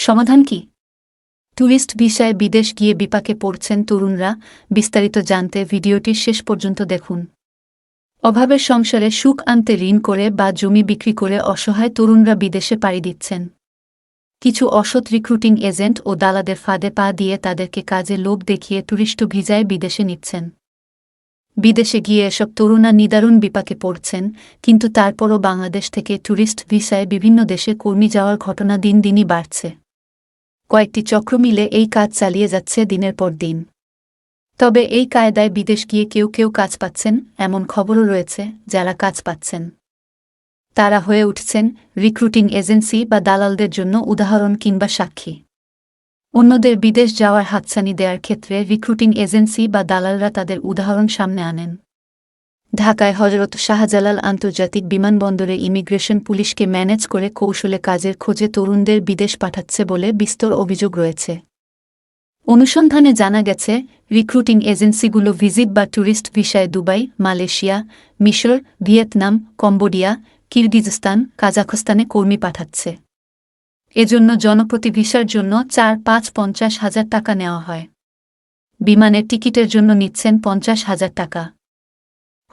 সমাধান কি? ট্যুরিস্ট ভিসায় বিদেশ গিয়ে বিপাকে পড়ছেন তরুণরা। বিস্তারিত জানতে ভিডিওটির শেষ পর্যন্ত দেখুন। অভাবের সংসারে সুখ আনতে ঋণ করে বা জমি বিক্রি করে অসহায় তরুণরা বিদেশে পাড়ি দিচ্ছেন। কিছু অসৎ রিক্রুটিং এজেন্ট ও দালালদের ফাঁদে পা দিয়ে তাদেরকে কাজে লোভ দেখিয়ে ট্যুরিস্ট ভিসায় বিদেশে নিচ্ছেন। বিদেশে গিয়ে এসব তরুণা নিদারুণ বিপাকে পড়ছেন, কিন্তু তারপরও বাংলাদেশ থেকে ট্যুরিস্ট ভিসায় বিভিন্ন দেশে কর্মী যাওয়ার ঘটনা দিন দিনই বাড়ছে। কয়েকটি চক্র মিলে এই কাজ চালিয়ে যাচ্ছে দিনের পর দিন। তবে এই কায়দায় বিদেশ গিয়ে কেউ কেউ কাজ পাচ্ছেন, এমন খবরও রয়েছে যারা কাজ পাচ্ছেন তারা হয়ে উঠছেন রিক্রুটিং এজেন্সি বা দালালদের জন্য উদাহরণ কিংবা সাক্ষী। অন্যদের বিদেশ যাওয়ার হাতছানি দেওয়ার ক্ষেত্রে রিক্রুটিং এজেন্সি বা দালালরা তাদের উদাহরণ সামনে আনেন। ঢাকায় হজরত শাহজালাল আন্তর্জাতিক বিমানবন্দরে ইমিগ্রেশন পুলিশকে ম্যানেজ করে কৌশলে কাজের খোঁজে তরুণদের বিদেশ পাঠাচ্ছে বলে বিস্তর অভিযোগ রয়েছে। অনুসন্ধানে জানা গেছে, রিক্রুটিং এজেন্সিগুলো ভিজিট বা ট্যুরিস্ট ভিসায় দুবাই, মালয়েশিয়া, মিশর, ভিয়েতনাম, কম্বোডিয়া, কিরগিজস্তান, কাজাখস্তানে কর্মী পাঠাচ্ছে। এজন্য জনপ্রতি ভিসার জন্য ৪-৫-৫০ হাজার টাকা নেওয়া হয়। বিমানের টিকিটের জন্য নিচ্ছেন ৫০,০০০ টাকা।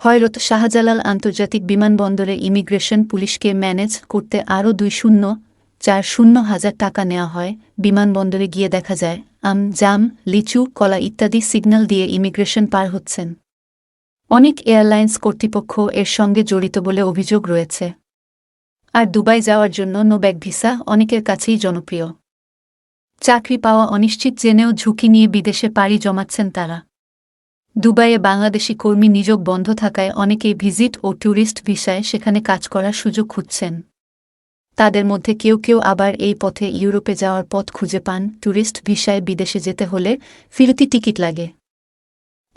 হজরত শাহজালাল আন্তর্জাতিক বিমানবন্দরে ইমিগ্রেশন পুলিশকে ম্যানেজ করতে আরও ২-০-৪-০ হাজার টাকা নেওয়া হয়। বিমানবন্দরে গিয়ে দেখা যায় আম, জাম, লিচু, কলা ইত্যাদি সিগন্যাল দিয়ে ইমিগ্রেশন পার হচ্ছেন। অনেক এয়ারলাইন্স কর্তৃপক্ষ এর সঙ্গে জড়িত বলে অভিযোগ রয়েছে। আর দুবাই যাওয়ার জন্য নো ব্যাগ ভিসা অনেকের কাছেই জনপ্রিয়। চাকরি পাওয়া অনিশ্চিত জেনেও ঝুঁকি নিয়ে বিদেশে পাড়ি জমাচ্ছেন তারা। দুবাইয়ে বাংলাদেশি কর্মী নিয়োগ বন্ধ থাকায় অনেকেই ভিজিট ও ট্যুরিস্ট ভিসায় সেখানে কাজ করার সুযোগ খুঁজছেন। তাদের মধ্যে কেউ কেউ আবার এই পথে ইউরোপে যাওয়ার পথ খুঁজে পান। ট্যুরিস্ট ভিসায় বিদেশে যেতে হলে ফিরতি টিকিট লাগে।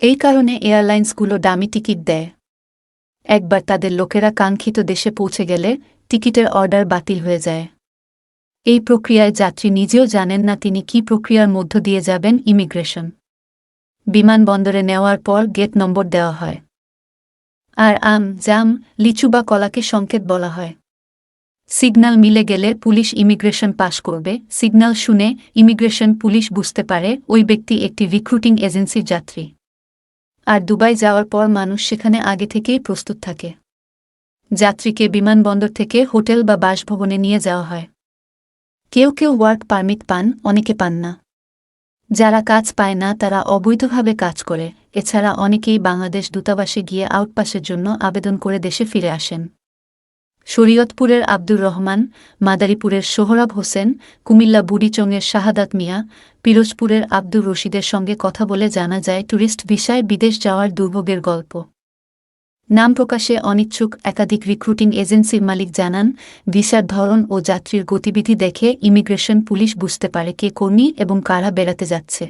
এই কারণে এয়ারলাইন্সগুলো দামি টিকিট দেয়। একবার তাদের লোকেরা কাঙ্ক্ষিত দেশে পৌঁছে গেলে টিকিটের অর্ডার বাতিল হয়ে যায়। এই প্রক্রিয়ায় যাত্রী নিজেও জানেন না তিনি কী প্রক্রিয়ার মধ্য দিয়ে যাবেন। ইমিগ্রেশন বিমানবন্দরে নেওয়ার পর গেট নম্বর দেওয়া হয়, আর আম, জাম, লিচু বা কলাকে সংকেত বলা হয়। সিগন্যাল মিলে গেলে পুলিশ ইমিগ্রেশন পাস করবে। সিগন্যাল শুনে ইমিগ্রেশন পুলিশ বুঝতে পারে ওই ব্যক্তি একটি রিক্রুটিং এজেন্সির যাত্রী। আর দুবাই যাওয়ার পর মানুষ সেখানে আগে থেকেই প্রস্তুত থাকে। যাত্রীকে বিমানবন্দর থেকে হোটেল বা বাসভবনে নিয়ে যাওয়া হয়। কেউ কেউ ওয়ার্ক পারমিট পান, অনেকে পান না। যারা কাজ পায় না তারা অবৈধভাবে কাজ করে। এছাড়া অনেকেই বাংলাদেশ দূতাবাসে গিয়ে আউটপাসের জন্য আবেদন করে দেশে ফিরে আসেন। শরীয়তপুরের আব্দুর রহমান, মাদারীপুরের সোহরাব হোসেন, কুমিল্লা বুড়িচংয়ের শাহাদাত মিয়া, পিরোজপুরের আব্দুর রশিদের সঙ্গে কথা বলে জানা যায় ট্যুরিস্ট ভিসায় বিদেশ যাওয়ার দুর্ভোগের গল্প। নাম প্রকাশে অনিচ্ছুক একাধিক রিক্রুটিং এজেন্সির মালিক জানান, ভিসার ধরন ও যাত্রীর গতিবিধি দেখে ইমিগ্রেশন পুলিশ বুঝতে পারে কে কর্মী এবং কারা বেড়াতে যাচ্ছে।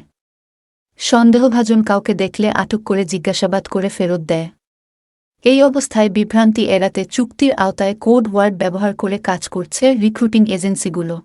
সন্দেহভাজন কাউকে দেখলে আটক করে জিজ্ঞাসাবাদ করে ফেরত দেয়। এই অবস্থায় বিভ্রান্তি এড়াতে চুক্তির আওতায় কোড ওয়ার্ড ব্যবহার করে কাজ করছে রিক্রুটিং এজেন্সিগুলো।